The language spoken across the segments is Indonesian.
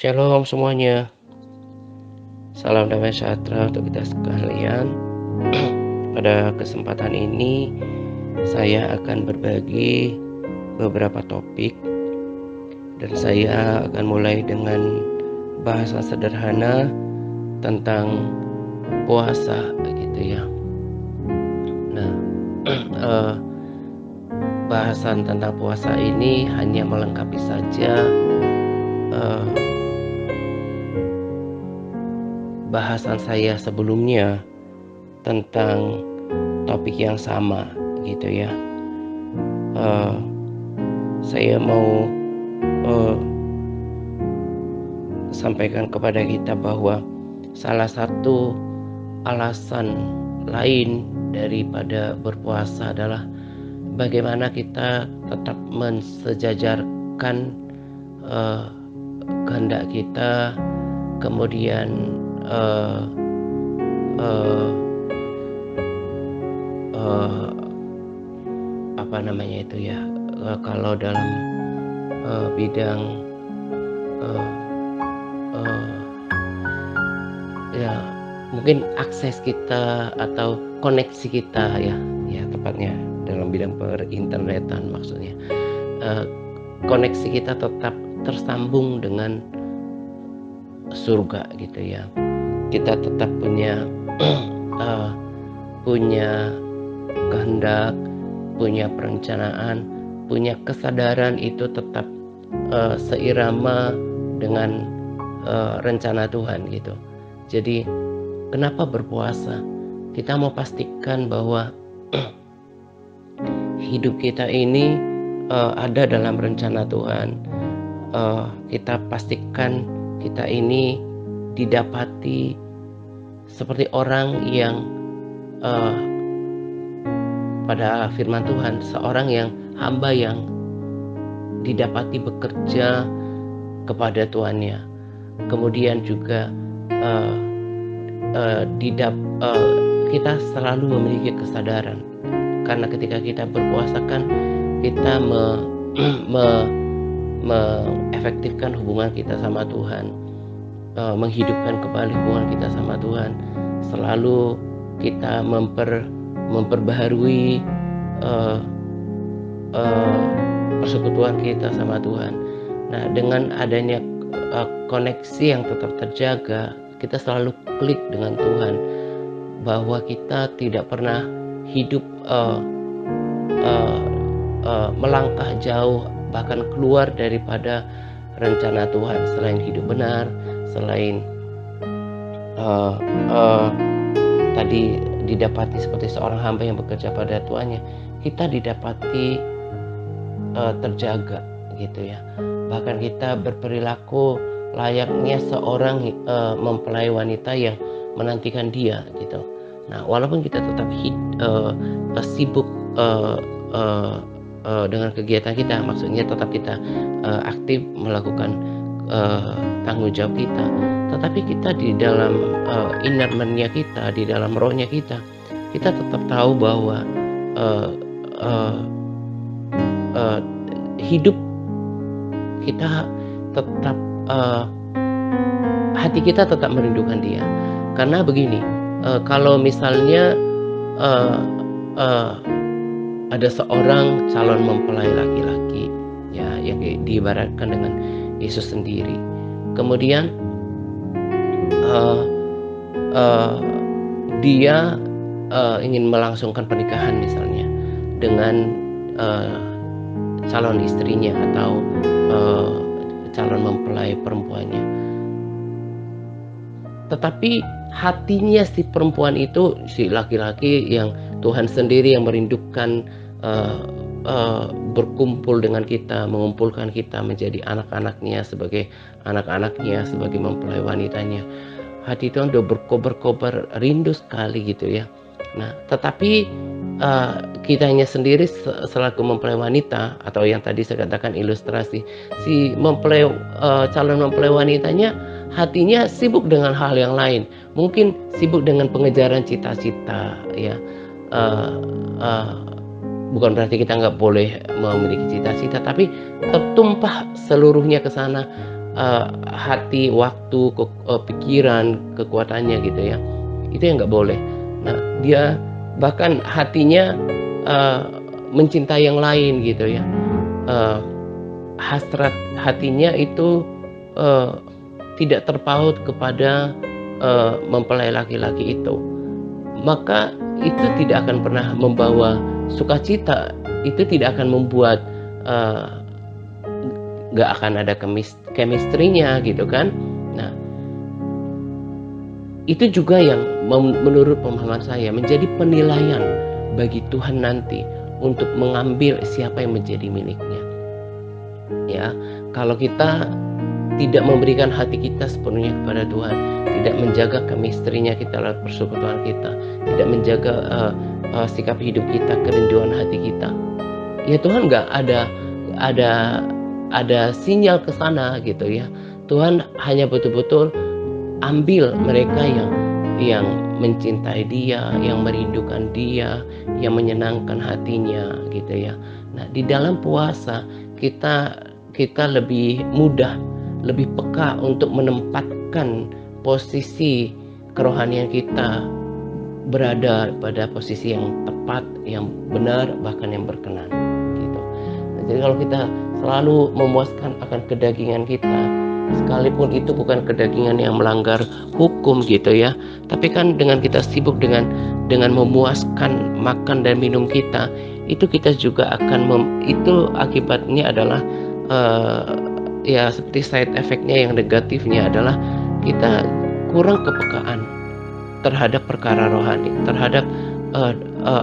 Shalom semuanya, salam damai sejahtera untuk kita sekalian. Pada kesempatan ini, saya akan berbagi beberapa topik, dan saya akan mulai dengan bahasa sederhana tentang puasa, gitu ya. Nah, bahasan tentang puasa ini hanya melengkapi saja bahasan saya sebelumnya tentang topik yang sama, gitu ya. Saya mau sampaikan kepada kita bahwa salah satu alasan lain daripada berpuasa adalah bagaimana kita tetap mensejajarkan kehendak kita, kemudian kalau dalam bidang ya mungkin akses kita atau koneksi kita, ya tepatnya dalam bidang perinternetan maksudnya, koneksi kita tetap tersambung dengan surga, gitu ya. Kita tetap punya punya kehendak, punya perencanaan, punya kesadaran itu tetap seirama dengan rencana Tuhan, gitu. Jadi kenapa berpuasa? Kita mau pastikan bahwa hidup kita ini ada dalam rencana Tuhan. Kita pastikan kita ini didapati seperti orang yang pada firman Tuhan, seorang yang hamba yang didapati bekerja kepada tuannya. Kemudian juga kita selalu memiliki kesadaran, karena ketika kita berpuasa kan kita mengefektifkan hubungan kita sama Tuhan, menghidupkan kembali hubungan kita sama Tuhan. Selalu kita memperbaharui persekutuan kita sama Tuhan. Nah, dengan adanya koneksi yang tetap terjaga, kita selalu klik dengan Tuhan, bahwa kita tidak pernah hidup melangkah jauh, bahkan keluar daripada rencana Tuhan. Selain hidup benar, selain tadi didapati seperti seorang hamba yang bekerja pada tuannya, kita didapati terjaga, gitu ya. Bahkan kita berperilaku layaknya seorang mempelai wanita yang menantikan dia, gitu. Nah, walaupun kita tetap sibuk dengan kegiatan kita, maksudnya tetap kita aktif melakukan tanggung jawab kita, tetapi kita di dalam inner man-nya kita, di dalam rohnya kita tetap tahu bahwa hidup kita tetap, hati kita tetap merindukan Dia. Karena begini, kalau misalnya ada seorang calon mempelai laki-laki, ya, yang diibaratkan dengan Yesus sendiri. Kemudian dia ingin melangsungkan pernikahan misalnya dengan calon istrinya atau calon mempelai perempuannya. Tetapi hatinya si perempuan itu, si laki-laki yang Tuhan sendiri yang merindukan berkumpul dengan kita, mengumpulkan kita menjadi anak-anaknya, sebagai anak-anaknya, sebagai mempelai wanitanya. Hati Tuhan udah berkobar-kobar rindu sekali, gitu ya. Nah, tetapi kitanya sendiri selaku mempelai wanita, atau yang tadi saya katakan ilustrasi, si calon mempelai wanitanya hatinya sibuk dengan hal yang lain. Mungkin sibuk dengan pengejaran cita-cita, ya. Bukan berarti kita nggak boleh memiliki cita-cita, tapi tertumpah seluruhnya ke sana. hati, waktu, pikiran, kekuatannya gitu ya. Itu yang nggak boleh. Nah, dia bahkan hatinya, eee, mencintai yang lain gitu ya. Eee, hasrat hatinya itu, eee, tidak terpaut kepada, mempelai laki-laki itu. Maka itu tidak akan pernah membawa sukacita, itu tidak akan membuat, eee, nggak akan ada chemistry-nya gitu kan. Nah, itu juga yang menurut pemahaman saya menjadi penilaian bagi Tuhan nanti untuk mengambil siapa yang menjadi miliknya, ya. Kalau kita tidak memberikan hati kita sepenuhnya kepada Tuhan, tidak menjaga chemistry-nya kita lewat persekutuan kita, tidak menjaga, sikap hidup kita, kerinduan hati kita, ya Tuhan nggak ada ada sinyal ke sana gitu ya. Tuhan hanya betul-betul ambil mereka yang mencintai Dia, yang merindukan Dia, yang menyenangkan hatinya gitu ya. Nah, di dalam puasa kita kita lebih mudah, lebih peka untuk menempatkan posisi kerohanian kita berada pada posisi yang tepat, yang benar, bahkan yang berkenan gitu. Nah, jadi kalau kita selalu memuaskan akan kedagingan kita, sekalipun itu bukan kedagingan yang melanggar hukum gitu ya, tapi kan dengan kita sibuk dengan memuaskan makan dan minum kita, itu kita juga akan itu akibatnya adalah, ya seperti side effect-nya yang negatifnya adalah kita kurang kepekaan terhadap perkara rohani, terhadap,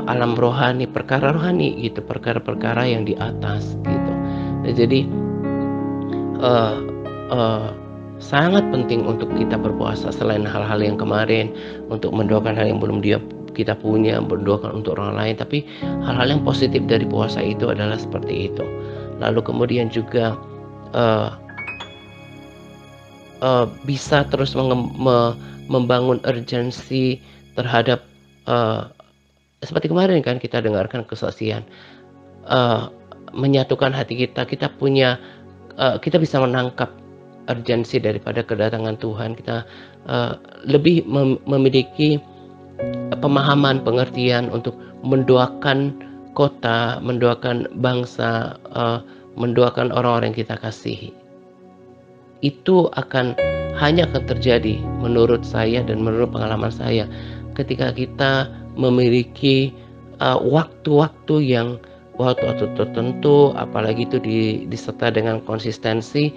alam rohani, perkara rohani gitu, perkara-perkara yang di atas gitu. Nah jadi, eee eee, sangat penting untuk kita berpuasa selain hal-hal yang kemarin, untuk mendoakan hal yang belum kita punya, berdoakan untuk orang lain, tapi hal-hal yang positif dari puasa itu adalah seperti itu. Lalu kemudian juga, eee bisa terus membangun urgensi terhadap, eee, seperti kemarin kan kita dengarkan kesaksian, eee, menyatukan hati kita, kita bisa menangkap urgensi daripada kedatangan Tuhan. Kita, lebih memiliki pemahaman, pengertian untuk mendoakan kota, mendoakan bangsa, mendoakan orang-orang yang kita kasihi. Itu hanya akan terjadi menurut saya dan menurut pengalaman saya ketika kita memiliki, waktu-waktu waktu-waktu tertentu, apalagi itu disertai dengan konsistensi,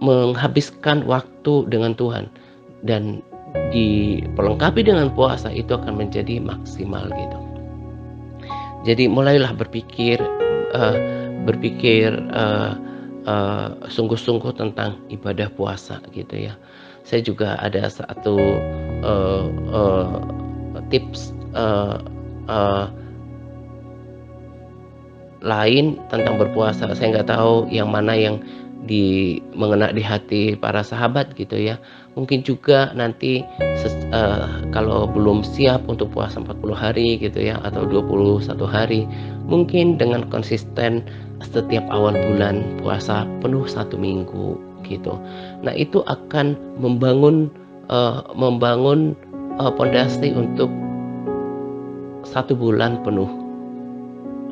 menghabiskan waktu dengan Tuhan dan dipelengkapi dengan puasa, itu akan menjadi maksimal gitu. Jadi mulailah berpikir, sungguh-sungguh tentang ibadah puasa gitu ya. Saya juga ada satu, eee eee, tips, lain tentang berpuasa. Saya nggak tahu yang mana yang mengena di hati para sahabat gitu ya. Mungkin juga nanti kalau belum siap untuk puasa 40 hari gitu ya atau 21 hari, mungkin dengan konsisten setiap awal bulan puasa penuh 1 minggu gitu. Nah, itu akan membangun pondasi untuk 1 bulan penuh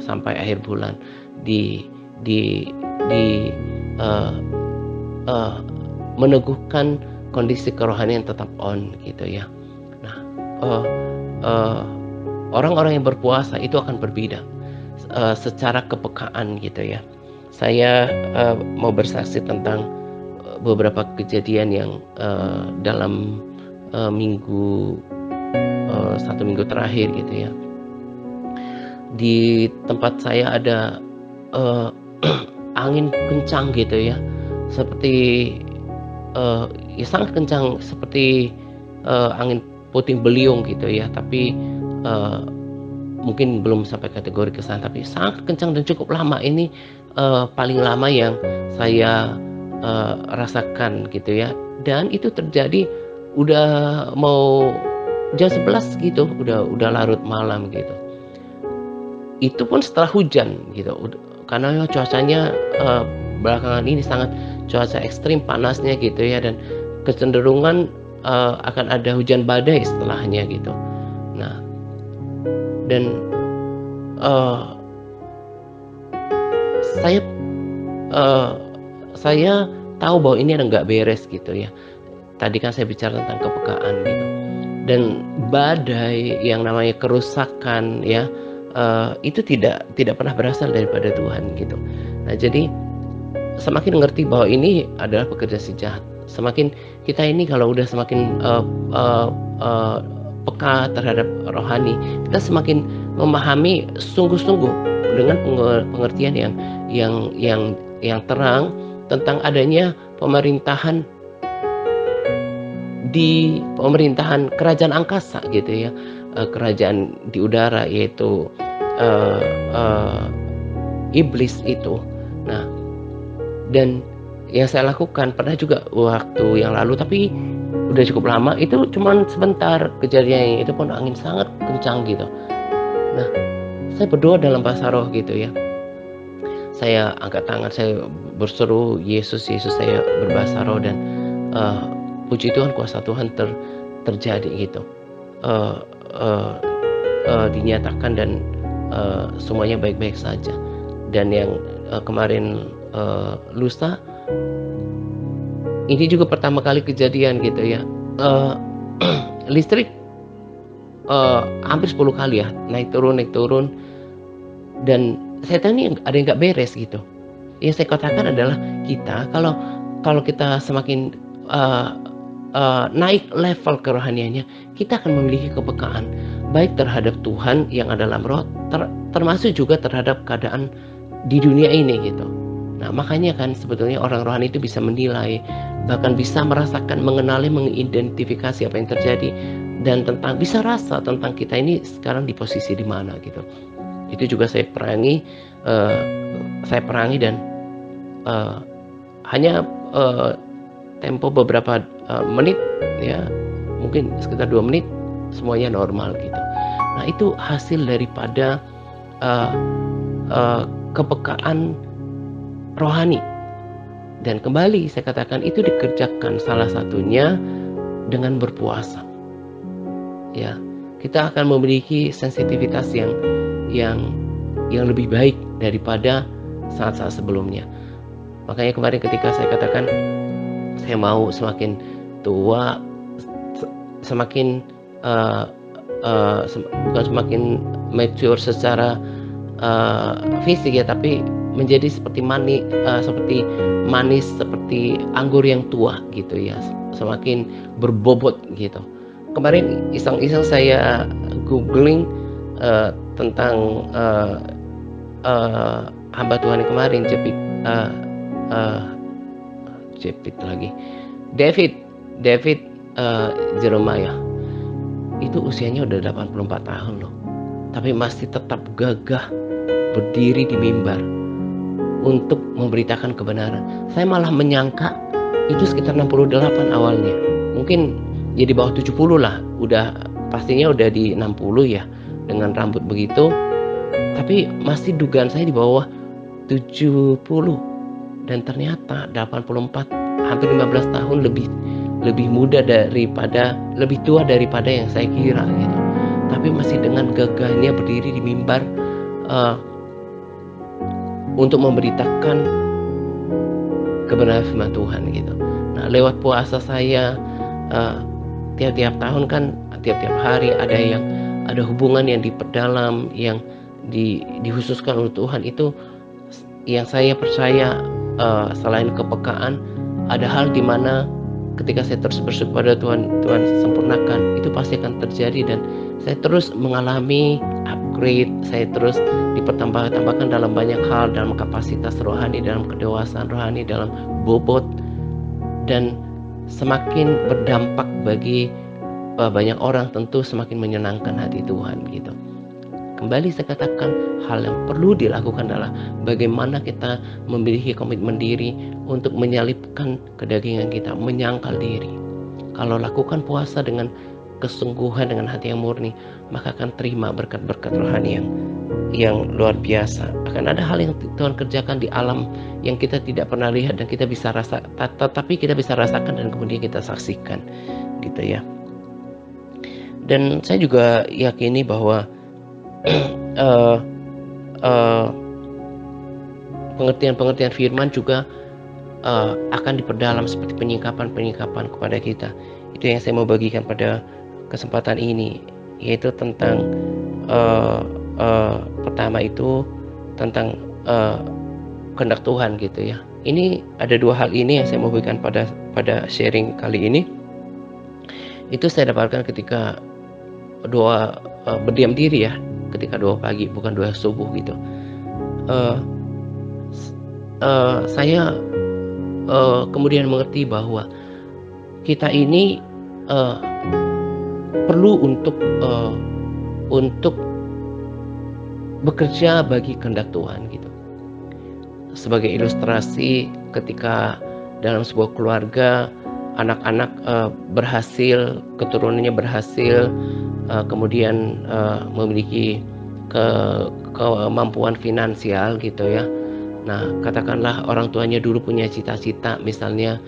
sampai akhir bulan di di di eee eee, meneguhkan kondisi kerohanian tetap on gitu ya. Nah, eee eee, orang-orang yang berpuasa itu akan berbeda, secara kepekaan gitu ya. Saya, mau bersaksi tentang, beberapa kejadian yang, dalam, minggu 1 minggu terakhir gitu ya. Di tempat saya ada, eee, angin kencang gitu ya, seperti, eee, ya sangat kencang seperti, angin puting beliung gitu ya, tapi, eee, mungkin belum sampai kategori ke sana, tapi sangat kencang dan cukup lama. Ini, paling lama yang saya, rasakan gitu ya, dan itu terjadi udah mau jam 11 gitu, udah larut malam gitu. Itu pun setelah hujan gitu, karena cuacanya, belakangan ini sangat cuaca ekstrim panasnya gitu ya, dan kecenderungan akan ada hujan badai setelahnya gitu. Nah, dan eh, saya eh, saya tahu bahwa ini ada nggak beres gitu ya. Tadi kan saya bicara tentang kepekaan gitu. Dan badai yang namanya kerusakan ya, itu tidak pernah berasal daripada Tuhan gitu. Nah, jadi semakin mengerti bahwa ini adalah pekerjaan si jahat, semakin kita ini kalau udah semakin uh, peka terhadap rohani, kita semakin memahami sungguh-sungguh dengan pengertian yang terang tentang adanya pemerintahan kerajaan angkasa gitu ya, kerajaan di udara, yaitu iblis itu. Nah, dan yang saya lakukan pernah juga waktu yang lalu, tapi udah cukup lama, itu cuman sebentar kejadiannya, itu pun angin sangat kencang gitu. Nah, saya berdoa dalam bahasa roh gitu ya. Saya angkat tangan, saya berseru Yesus, Yesus, saya berbahasa roh, dan puji Tuhan, kuasa Tuhan terjadi gitu. Dinyatakan, dan semuanya baik-baik saja. Dan yang kemarin lusa ini juga pertama kali kejadian gitu ya. Listrik hampir 10 kali ya, naik turun, dan saya tahu ini ada yang nggak beres gitu. Yang saya katakan adalah kita kalau kita semakin naik level kerohaniannya, kita akan memiliki kepekaan baik terhadap Tuhan yang ada dalam roh, termasuk juga terhadap keadaan di dunia ini gitu. Nah, makanya kan sebetulnya orang rohani itu bisa menilai, bahkan bisa merasakan, mengenali, mengidentifikasi apa yang terjadi, dan bisa rasa tentang kita ini sekarang di posisi di mana gitu. Itu juga saya perangi dan hanya tempo beberapa menit ya, mungkin sekitar 2 menit, semuanya normal gitu. Nah, itu hasil daripada kepekaan rohani. Dan kembali saya katakan, itu dikerjakan salah satunya dengan berpuasa. Ya, kita akan memiliki sensitivitas yang lebih baik daripada saat-saat sebelumnya. Makanya kemarin ketika saya katakan saya mau semakin tua, semakin bukan semakin mature secara fisik ya, tapi menjadi seperti manis, seperti anggur yang tua gitu ya, semakin berbobot gitu. Kemarin iseng-iseng saya googling tentang hamba Tuhan yang kemarin, David Jeremiah. Itu usianya udah 84 tahun loh, tapi masih tetap gagah berdiri di mimbar untuk memberitakan kebenaran. Saya malah menyangka itu sekitar 68 awalnya, mungkin jadi bawah 70 lah, pastinya udah di 60 ya, dengan rambut begitu. Tapi masih dugaan saya di bawah 70, dan ternyata 84, hampir 15 tahun lebih tua daripada yang saya kira gitu. Tapi masih dengan gagahnya berdiri di mimbar untuk memberitakan kebenaran firman Tuhan gitu. Nah, lewat puasa saya tiap-tiap tahun kan, tiap-tiap hari ada hubungan yang diperdalam, yang dikhususkan untuk Tuhan. Itu yang saya percaya, selain kepekaan, ada hal di mana ketika saya terus bersyukur pada Tuhan sempurnakan, itu pasti akan terjadi, dan saya terus mengalami upgrade, saya terus ditambahkan dalam banyak hal, dalam kapasitas rohani, dalam kedewasaan rohani, dalam bobot, dan semakin berdampak bagi banyak orang, tentu semakin menyenangkan hati Tuhan gitu. Kembali saya katakan, hal yang perlu dilakukan adalah bagaimana kita memiliki komitmen diri untuk menyalipkan kedagingan kita, menyangkal diri. Kalau lakukan puasa dengan kesungguhan, dengan hati yang murni, maka akan terima berkat-berkat rohani yang luar biasa. Akan ada hal yang Tuhan kerjakan di alam yang kita tidak pernah lihat dan kita bisa tetapi kita bisa rasakan dan kemudian kita saksikan, gitu ya. Dan saya juga yakini bahwa eh, eh, pengertian-pengertian firman juga akan diperdalam seperti penyingkapan-penyingkapan kepada kita. Itu yang saya mau bagikan pada kesempatan ini, yaitu tentang pertama itu tentang kehendak Tuhan, gitu ya. Ini ada dua hal ini yang saya mau berikan pada sharing kali ini. Itu saya dapatkan ketika doa berdiam diri ya, ketika doa pagi, bukan doa subuh gitu. Saya kemudian mengerti bahwa kita ini perlu untuk bekerja bagi kehendak Tuhan gitu. Sebagai ilustrasi, ketika dalam sebuah keluarga anak-anak berhasil, keturunannya berhasil, kemudian memiliki kemampuan finansial gitu ya. Nah, katakanlah orang tuanya dulu punya cita-cita, misalnya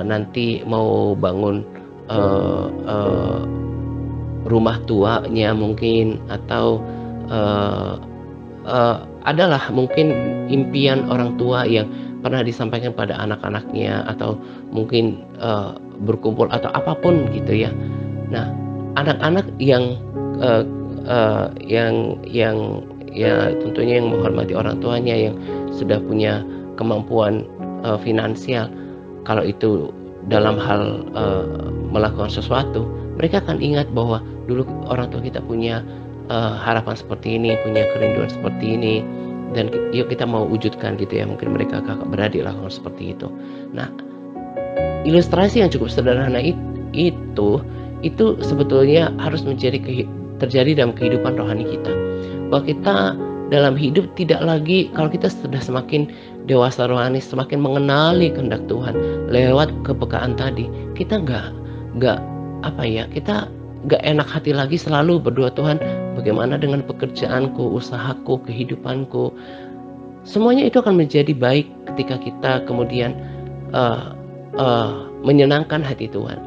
nanti mau bangun rumah tuanya mungkin, atau adalah mungkin impian orang tua yang pernah disampaikan pada anak-anaknya, atau mungkin berkumpul atau apapun gitu ya. Nah, anak-anak yang ya tentunya yang menghormati orang tuanya, yang sudah punya kemampuan finansial, kalau itu dalam hal melakukan sesuatu, mereka akan ingat bahwa dulu orang tua kita punya harapan seperti ini, punya kerinduan seperti ini, dan yuk kita mau wujudkan gitu ya. Mungkin mereka kakak beradik lakukan seperti itu. Nah, ilustrasi yang cukup sederhana itu sebetulnya harus terjadi dalam kehidupan rohani kita. Bahwa kita dalam hidup tidak lagi, kalau kita sudah semakin dewasa rohani, semakin mengenali kehendak Tuhan lewat kepekaan tadi, kita kita nggak enak hati lagi selalu berdoa, Tuhan bagaimana dengan pekerjaanku, usahaku, kehidupanku. Semuanya itu akan menjadi baik ketika kita kemudian menyenangkan hati Tuhan.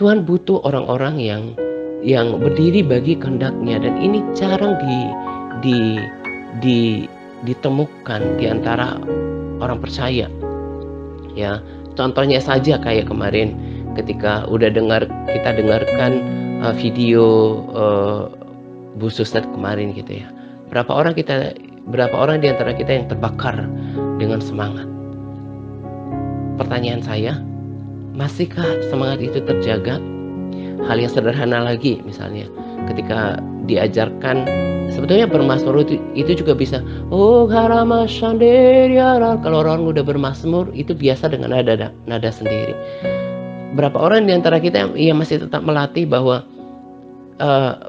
Tuhan butuh orang-orang yang berdiri bagi kehendak-Nya, dan ini jarang ditemukan di antara orang percaya. Ya, contohnya saja kayak kemarin ketika kita dengarkan video Bu Suset kemarin gitu ya. Berapa orang di antara kita yang terbakar dengan semangat? Pertanyaan saya, masihkah semangat itu terjaga? Hal yang sederhana lagi, misalnya ketika diajarkan, sebetulnya bermazmur itu juga bisa, oh harama shanderia. Kalau orang udah bermazmur itu biasa dengan nada sendiri. Berapa orang di antara kita yang masih tetap melatih bahwa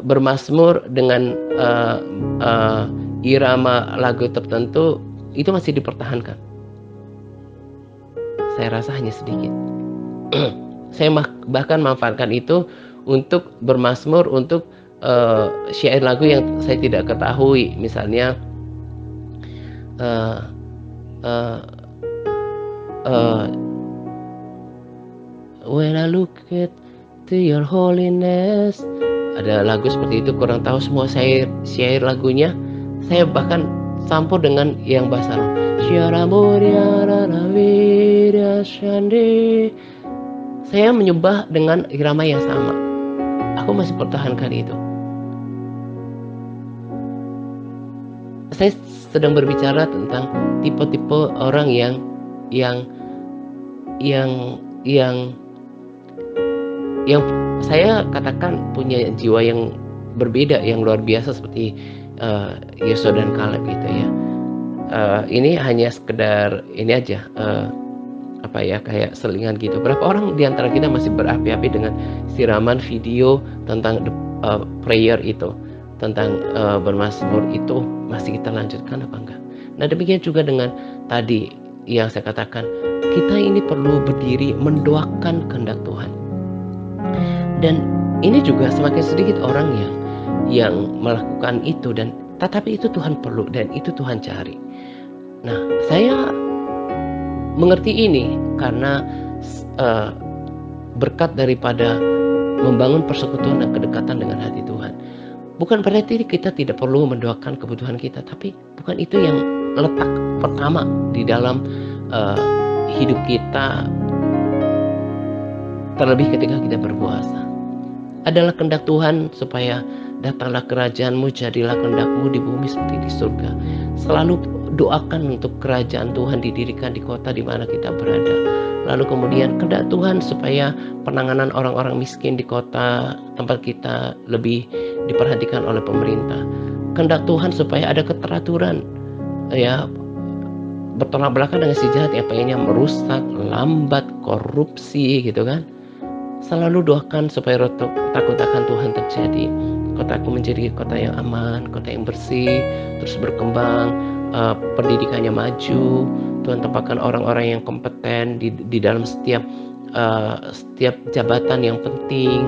bermazmur dengan irama lagu tertentu itu masih dipertahankan? Saya rasa hanya sedikit. Saya bahkan manfaatkan itu untuk bermazmur, untuk syair lagu yang saya tidak ketahui, misalnya when I look to your holiness, ada lagu seperti itu, kurang tahu semua syair lagunya. Saya bahkan campur dengan yang bahasa saya menyembah dengan irama yang sama. Aku masih pertahankan itu. Saya sedang berbicara tentang tipe-tipe orang yang saya katakan punya jiwa yang berbeda, yang luar biasa, seperti Yosua dan Kaleb gitu ya. Ini hanya sekedar ini aja, kayak selingan gitu. Berapa orang di antara kita masih berapi-api dengan siraman video tentang prayer itu, tentang bermazmur itu, masih kita lanjutkan apa enggak? Nah, demikian juga dengan tadi yang saya katakan, kita ini perlu berdiri mendoakan kehendak Tuhan. Dan ini juga semakin sedikit orang yang melakukan itu, dan Tetapi itu Tuhan perlu dan itu Tuhan cari. Nah, saya mengerti ini karena berkat daripada membangun persekutuan dan kedekatan dengan hati Tuhan. Bukan berarti kita tidak perlu mendoakan kebutuhan kita, tapi bukan itu yang letak pertama di dalam hidup kita, terlebih ketika kita berpuasa. Adalah kehendak Tuhan supaya datanglah kerajaan-Mu, jadilah kehendak-Mu di bumi seperti di surga. Selalu doakan untuk kerajaan Tuhan didirikan di kota di mana kita berada. Lalu kemudian kehendak Tuhan supaya penanganan orang-orang miskin di kota tempat kita lebih diperhatikan oleh pemerintah. Kehendak Tuhan supaya ada keteraturan, ya, bertolak belakang dengan si jahat yang pengennya merusak, lambat, korupsi gitu kan. Selalu doakan supaya takut akan Tuhan terjadi. Kotaku menjadi kota yang aman, kota yang bersih, terus berkembang, pendidikannya maju. Tuhan tempatkan orang-orang yang kompeten di dalam setiap jabatan yang penting.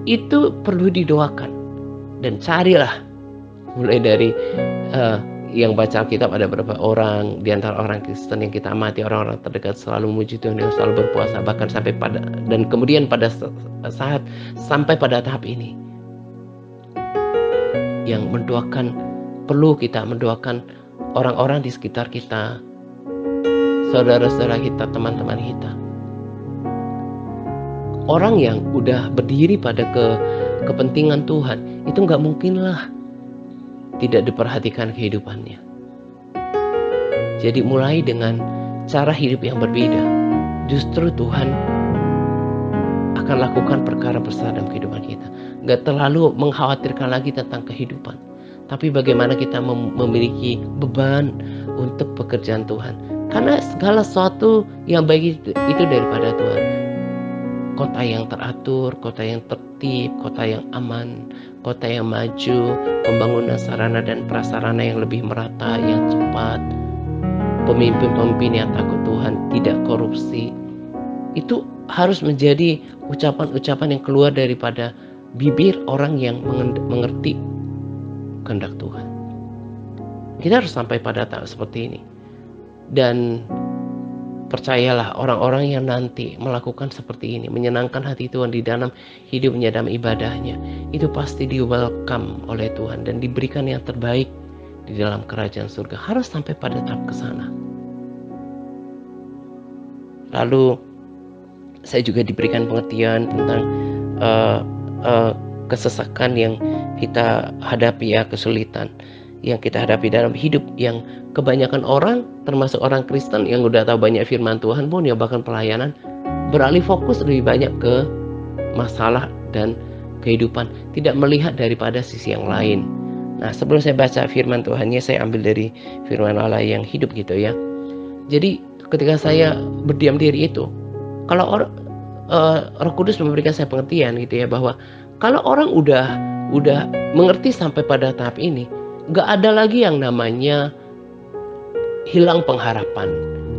Itu perlu didoakan. Dan carilah, mulai dari yang baca Alkitab ada beberapa orang di antara orang Kristen yang kita amati, orang-orang terdekat selalu memuji Tuhan, yang selalu berpuasa, bahkan sampai pada, dan kemudian pada saat sampai pada tahap ini yang mendoakan, perlu kita mendoakan orang-orang di sekitar kita, saudara-saudara kita, teman-teman kita, orang yang udah berdiri pada kepentingan Tuhan. Itu nggak mungkinlah tidak diperhatikan kehidupannya. Jadi mulai dengan cara hidup yang berbeda, justru Tuhan akan lakukan perkara besar dalam kehidupan kita. Gak terlalu mengkhawatirkan lagi tentang kehidupan, tapi bagaimana kita memiliki beban untuk pekerjaan Tuhan. Karena segala sesuatu yang baik itu daripada Tuhan. Kota yang teratur, kota yang tertib, kota yang aman, kota yang maju, pembangunan sarana dan prasarana yang lebih merata, yang cepat, pemimpin-pemimpin yang takut Tuhan, tidak korupsi. Itu harus menjadi ucapan-ucapan yang keluar daripada bibir orang yang mengerti kehendak Tuhan. Kita harus sampai pada tahap seperti ini. Dan percayalah, orang-orang yang nanti melakukan seperti ini, menyenangkan hati Tuhan di dalam hidupnya, dalam ibadahnya, itu pasti di-welcome oleh Tuhan dan diberikan yang terbaik di dalam kerajaan surga. Harus sampai pada tahap ke sana. Lalu saya juga diberikan pengertian tentang kesesakan yang kita hadapi, ya, kesulitan yang kita hadapi dalam hidup, yang kebanyakan orang, termasuk orang Kristen yang udah tahu banyak firman Tuhan pun, ya bahkan pelayanan, beralih fokus lebih banyak ke masalah dan kehidupan, tidak melihat daripada sisi yang lain. Nah, sebelum saya baca firman Tuhannya, saya ambil dari firman Allah yang hidup gitu ya. Jadi ketika saya berdiam diri itu, kalau Roh Kudus memberikan saya pengertian gitu ya, bahwa kalau orang udah mengerti sampai pada tahap ini, gak ada lagi yang namanya hilang pengharapan,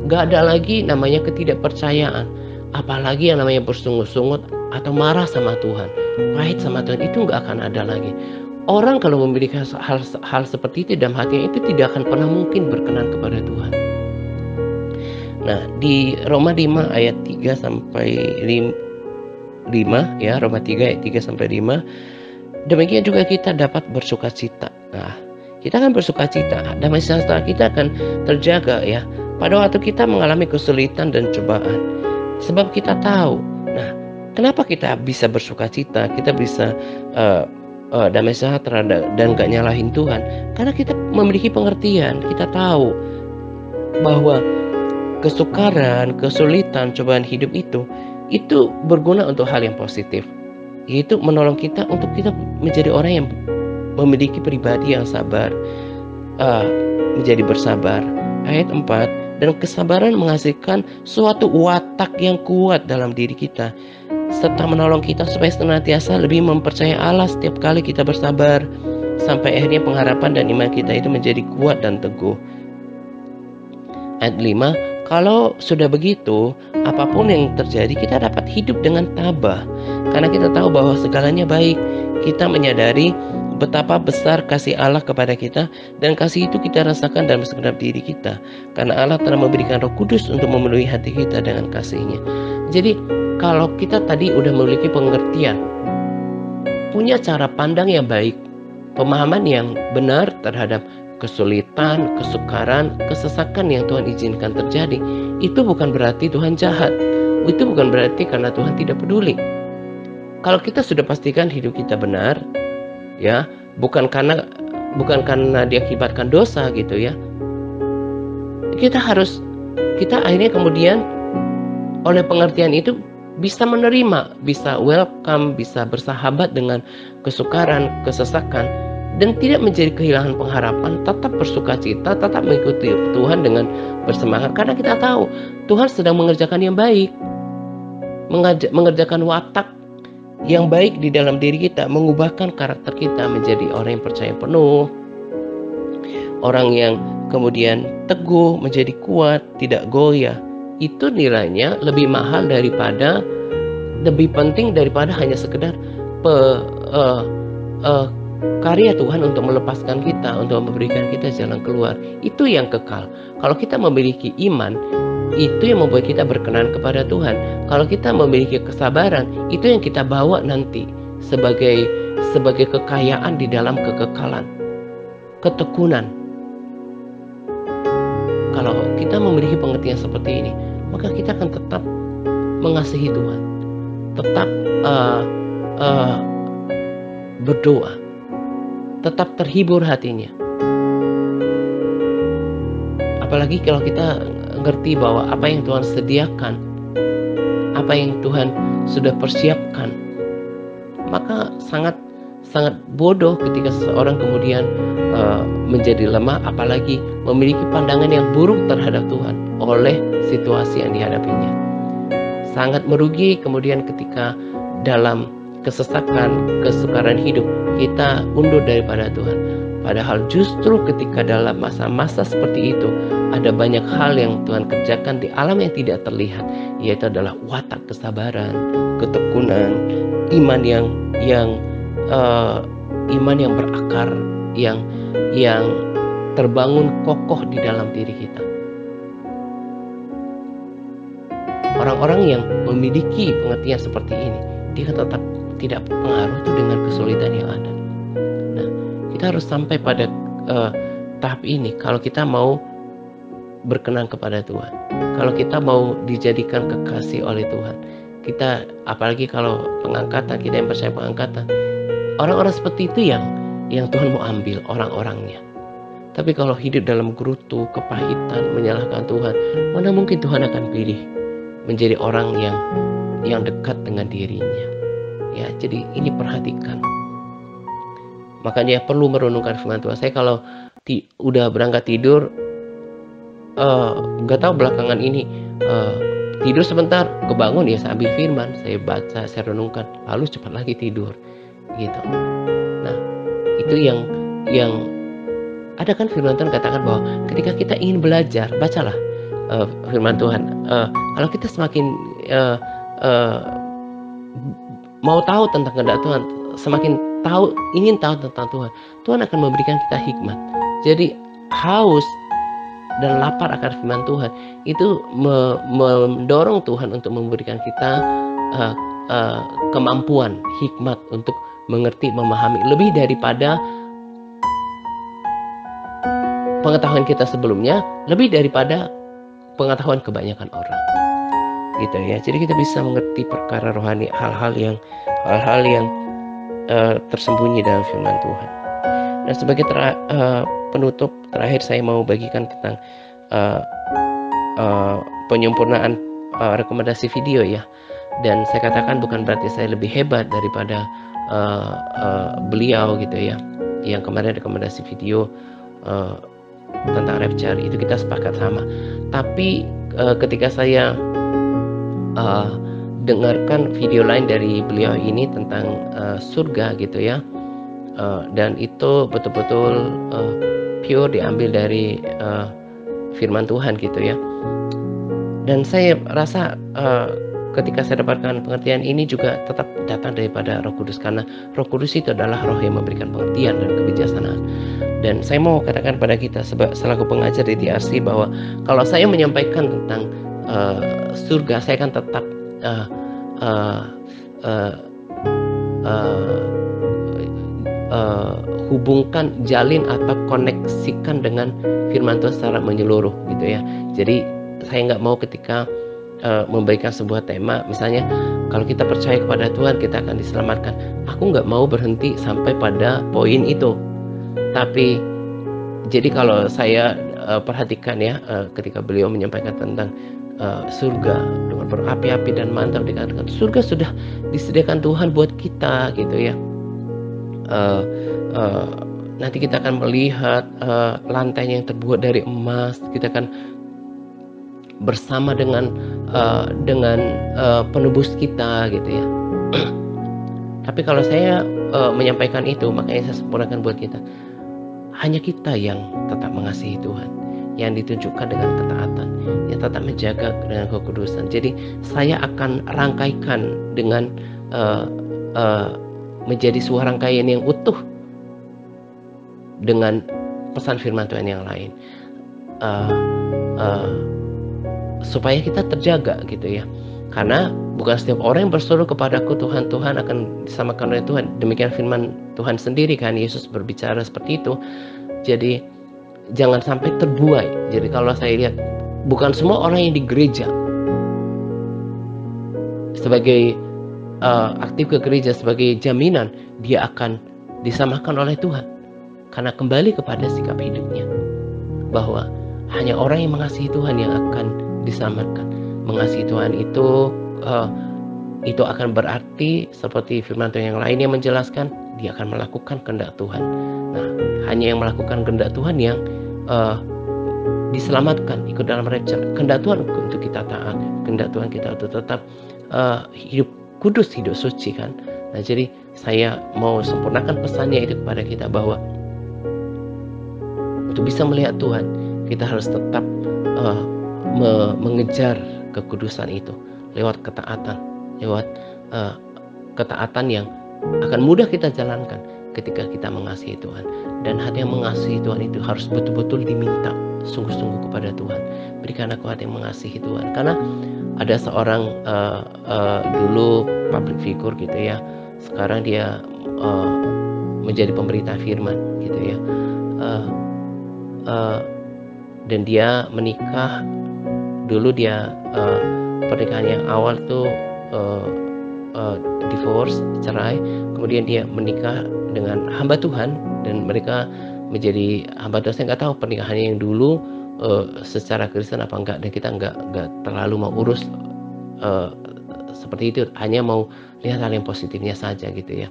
gak ada lagi namanya ketidakpercayaan, apalagi yang namanya bersungut-sungut atau marah sama Tuhan, pahit sama Tuhan, itu gak akan ada lagi. Orang kalau memiliki hal seperti itu dalam hatinya, itu tidak akan pernah mungkin berkenan kepada Tuhan. Nah, di Roma 5 ayat 3 sampai 5 ya, Roma 3 ayat 3 sampai 5. Demikian juga kita dapat bersukacita. Nah, kita akan bersukacita, damai sejahtera kita akan terjaga ya pada waktu kita mengalami kesulitan dan cobaan. Sebab kita tahu. Nah, kenapa kita bisa bersukacita? Kita bisa damai sejahtera dan gak nyalahin Tuhan, karena kita memiliki pengertian. Kita tahu bahwa kesukaran, kesulitan, cobaan hidup itu berguna untuk hal yang positif, yaitu menolong kita untuk kita menjadi orang yang memiliki pribadi yang sabar, menjadi bersabar. Ayat 4, dan kesabaran menghasilkan suatu watak yang kuat dalam diri kita, serta menolong kita supaya senantiasa lebih mempercayai Allah setiap kali kita bersabar, sampai akhirnya pengharapan dan iman kita itu menjadi kuat dan teguh. Ayat 5, kalau sudah begitu, apapun yang terjadi, kita dapat hidup dengan tabah, karena kita tahu bahwa segalanya baik. Kita menyadari betapa besar kasih Allah kepada kita, dan kasih itu kita rasakan dalam segenap diri kita, karena Allah telah memberikan Roh Kudus untuk memenuhi hati kita dengan kasih-Nya. Jadi kalau kita tadi udah memiliki pengertian, punya cara pandang yang baik, pemahaman yang benar terhadap kesulitan, kesukaran, kesesakan yang Tuhan izinkan terjadi, itu bukan berarti Tuhan jahat. Itu bukan berarti karena Tuhan tidak peduli. Kalau kita sudah pastikan hidup kita benar, ya, bukan karena diakibatkan dosa gitu ya. Kita akhirnya kemudian oleh pengertian itu bisa menerima, bisa welcome, bisa bersahabat dengan kesukaran, kesesakan, dan tidak menjadi kehilangan pengharapan, tetap bersukacita, tetap mengikuti Tuhan dengan bersemangat, karena kita tahu Tuhan sedang mengerjakan yang baik, mengerjakan watak yang baik di dalam diri kita, mengubahkan karakter kita menjadi orang yang percaya penuh, orang yang kemudian teguh, menjadi kuat, tidak goyah. Itu nilainya lebih mahal daripada, lebih penting daripada hanya sekedar karya Tuhan untuk melepaskan kita, untuk memberikan kita jalan keluar. Itu yang kekal. Kalau kita memiliki iman, itu yang membuat kita berkenan kepada Tuhan. Kalau kita memiliki kesabaran, itu yang kita bawa nanti sebagai kekayaan di dalam kekekalan, ketekunan. Kalau kita memiliki pengertian seperti ini, maka kita akan tetap mengasihi Tuhan, tetap berdoa, tetap terhibur hatinya. Apalagi kalau kita ngerti bahwa apa yang Tuhan sediakan, apa yang Tuhan sudah persiapkan, maka sangat bodoh ketika seseorang kemudian menjadi lemah, apalagi memiliki pandangan yang buruk terhadap Tuhan oleh situasi yang dihadapinya. Sangat merugi kemudian ketika dalam kesesakan, kesukaran hidup kita undur daripada Tuhan. Padahal justru ketika dalam masa-masa seperti itu, ada banyak hal yang Tuhan kerjakan di alam yang tidak terlihat, yaitu adalah watak kesabaran, ketekunan, iman yang berakar, yang terbangun kokoh di dalam diri kita. Orang-orang yang memiliki pengertian seperti ini, dia tetap tidak pengaruh tuh dengan kesulitan yang ada. Nah, kita harus sampai pada tahap ini kalau kita mau berkenan kepada Tuhan, kalau kita mau dijadikan kekasih oleh Tuhan. Kita, apalagi kalau pengangkatan, kita yang percaya pengangkatan, orang-orang seperti itu yang Tuhan mau ambil orang-orangnya. Tapi kalau hidup dalam gerutu, kepahitan, menyalahkan Tuhan, mana mungkin Tuhan akan pilih menjadi orang yang dekat dengan dirinya. Ya, jadi ini perhatikan. Makanya perlu merenungkan firman Tuhan. Saya kalau udah berangkat tidur, nggak tahu belakangan ini tidur sebentar, kebangun ya saya ambil firman, saya baca, saya renungkan, lalu cepat lagi tidur, gitu. Nah, itu yang ada kan firman Tuhan katakan bahwa ketika kita ingin belajar, bacalah firman Tuhan. Kalau kita semakin mau tahu tentang kehendak Tuhan, semakin ingin tahu tentang Tuhan, Tuhan akan memberikan kita hikmat. Jadi haus dan lapar akan firman Tuhan itu mendorong Tuhan untuk memberikan kita kemampuan, hikmat untuk mengerti, memahami lebih daripada pengetahuan kita sebelumnya, lebih daripada pengetahuan kebanyakan orang, gitu ya. Jadi kita bisa mengerti perkara rohani, hal-hal yang tersembunyi dalam firman Tuhan. Nah, sebagai penutup terakhir, saya mau bagikan tentang penyempurnaan rekomendasi video ya. Dan saya katakan bukan berarti saya lebih hebat daripada beliau gitu ya, yang kemarin rekomendasi video tentang rapture itu kita sepakat sama. Tapi ketika saya dengarkan video lain dari beliau ini tentang surga gitu ya, dan itu betul-betul pure diambil dari firman Tuhan gitu ya. Dan saya rasa ketika saya dapatkan pengertian ini juga tetap datang daripada Roh Kudus, karena Roh Kudus itu adalah Roh yang memberikan pengertian dan kebijaksanaan. Dan saya mau katakan pada kita selaku pengajar di TRC bahwa kalau saya menyampaikan tentang surga, saya akan tetap hubungkan, jalin atau koneksikan dengan firman Tuhan secara menyeluruh gitu ya. Jadi saya nggak mau ketika memberikan sebuah tema, misalnya kalau kita percaya kepada Tuhan kita akan diselamatkan, aku nggak mau berhenti sampai pada poin itu. Tapi jadi kalau saya perhatikan ya, ketika beliau menyampaikan tentang surga dengan berapi-api dan mantap, dikatakan surga sudah disediakan Tuhan buat kita gitu ya. Nanti kita akan melihat lantainya yang terbuat dari emas, kita akan bersama dengan penebus kita gitu ya. Tapi kalau saya menyampaikan itu, makanya saya sempurnakan buat kita, hanya kita yang tetap mengasihi Tuhan, yang ditunjukkan dengan ketaatan, yang tetap menjaga dengan kekudusan. Jadi saya akan rangkaikan dengan menjadi sebuah rangkaian yang utuh dengan pesan firman Tuhan yang lain, supaya kita terjaga gitu ya. Karena bukan setiap orang yang berseru kepadaku Tuhan, Tuhan akan disamakan oleh Tuhan. Demikian firman Tuhan sendiri kan, Yesus berbicara seperti itu. Jadi jangan sampai terbuai. Jadi kalau saya lihat, bukan semua orang yang di gereja sebagai aktif ke gereja sebagai jaminan dia akan disamakan oleh Tuhan. Karena kembali kepada sikap hidupnya, bahwa hanya orang yang mengasihi Tuhan yang akan diselamatkan. Mengasihi Tuhan itu akan berarti seperti firman Tuhan yang lain yang menjelaskan, dia akan melakukan kehendak Tuhan. Nah, hanya yang melakukan kehendak Tuhan yang diselamatkan, ikut dalam rencana kehendak Tuhan untuk kita taat, kehendak Tuhan kita untuk tetap hidup kudus, hidup suci kan. Nah, jadi saya mau sempurnakan pesannya itu kepada kita, bahwa untuk bisa melihat Tuhan, kita harus tetap mengejar kekudusan itu lewat ketaatan, ketaatan yang akan mudah kita jalankan ketika kita mengasihi Tuhan. Dan hati yang mengasihi Tuhan itu harus betul-betul diminta sungguh-sungguh kepada Tuhan. Berikan aku hati yang mengasihi Tuhan. Karena ada seorang dulu public figure gitu ya, sekarang dia menjadi pemberita firman gitu ya. Dan dia menikah, dulu dia pernikahan yang awal tuh divorce, cerai, kemudian dia menikah dengan hamba Tuhan dan mereka menjadi hamba Tuhan. Saya nggak tahu pernikahannya yang dulu secara Kristen apa enggak, dan kita enggak terlalu mau urus seperti itu, hanya mau lihat hal yang positifnya saja gitu ya.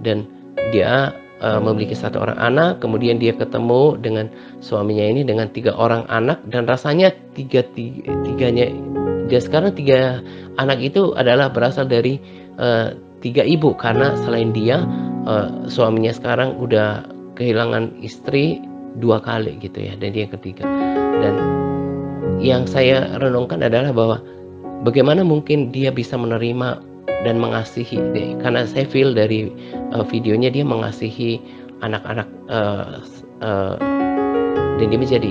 Dan dia memiliki satu orang anak, kemudian dia ketemu dengan suaminya ini dengan 3 orang anak, dan rasanya tiganya dia sekarang 3 anak itu adalah berasal dari 3 ibu, karena selain dia suaminya sekarang udah kehilangan istri 2 kali gitu ya, dan dia yang ketiga. Dan yang saya renungkan adalah bahwa bagaimana mungkin dia bisa menerima dan mengasihi, karena saya feel dari videonya dia mengasihi anak-anak, dan dia menjadi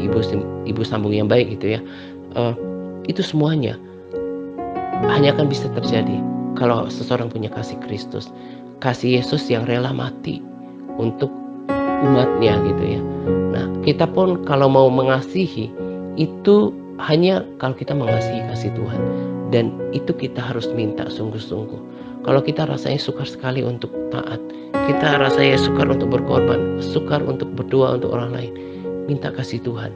ibu sambung yang baik gitu ya. Itu semuanya hanya akan bisa terjadi kalau seseorang punya kasih Kristus, kasih Yesus yang rela mati untuk umatnya gitu ya. Nah, kita pun kalau mau mengasihi itu hanya kalau kita mengasihi kasih Tuhan. Dan itu kita harus minta sungguh-sungguh. Kalau kita rasanya sukar sekali untuk taat, kita rasanya sukar untuk berkorban, sukar untuk berdoa untuk orang lain, minta kasih Tuhan.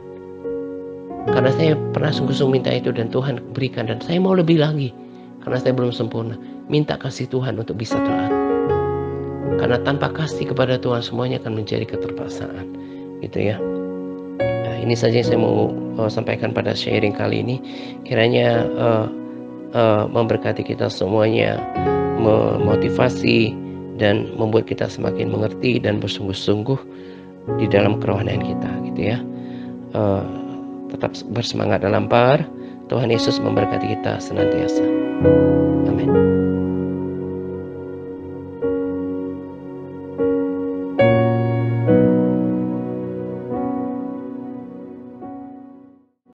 Karena saya pernah sungguh-sungguh minta itu dan Tuhan berikan, dan saya mau lebih lagi karena saya belum sempurna. Minta kasih Tuhan untuk bisa taat. Karena tanpa kasih kepada Tuhan semuanya akan menjadi keterpaksaan, gitu ya. Nah, ini saja yang saya mau sampaikan pada sharing kali ini. Kiranya memberkati kita semuanya, memotivasi dan membuat kita semakin mengerti dan bersungguh-sungguh di dalam kerohanian kita gitu ya. Tetap bersemangat dalam par. Tuhan Yesus memberkati kita senantiasa. Amin.